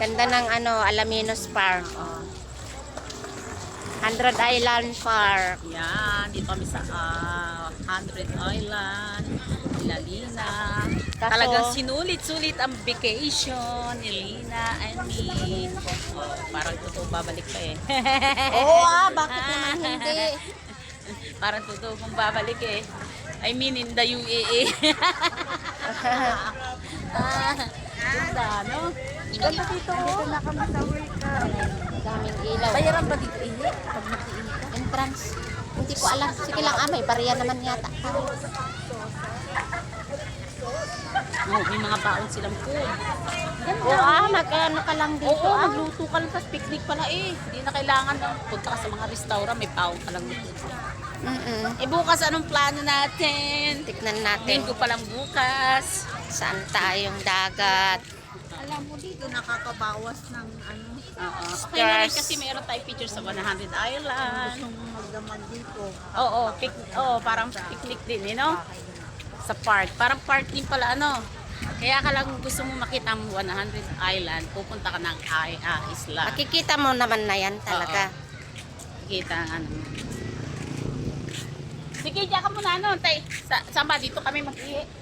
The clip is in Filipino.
Ganda ng ano, Alaminos Park. Oh. 100 Island Park. Yan, dito kami sa 100 Island, Lina. Kaso- Talagang sinulit-sulit ang vacation ni Lina and me. Oh, parang totoo babalik pa eh. Oo bakit naman hindi? Parang totoo kong babalik eh. I mean in the UAE. Ganda, no? Ganda dito. Dito na kami sa welcome. Daming ilaw. Bayaran ba dito ini? Pag nag-iinit ka? Entrance. Hindi ko alam. Sige lang, may bariya naman yata. Oh, may mga baon silang food. Oo mag-ano ka lang dito. Oo, magluto ka lang, tapos picnic pala eh. Hindi na kailangan na punta ka sa mga restaurant, may baon ka lang luto. Eh bukas, anong plano natin? Tignan natin Linggo pa lang bukas. saan tayong dagat. Alam mo dito nakakabawas ng ano, Oo. Okay na rin Stars. kasi mayroon tayo picture sa 100 Island. gusto mong magdamag dito. Oo, parang picnic din, you know? Sa park. Parang park din pala, ano? Kaya ka lang gusto mo makita ang 100 Island, pupunta ka ng isla. Makikita mo naman na yan talaga. Kita ang ano. Sige, diyan ka muna, ano? Tay, saan ba? Dito kami mag-ihi.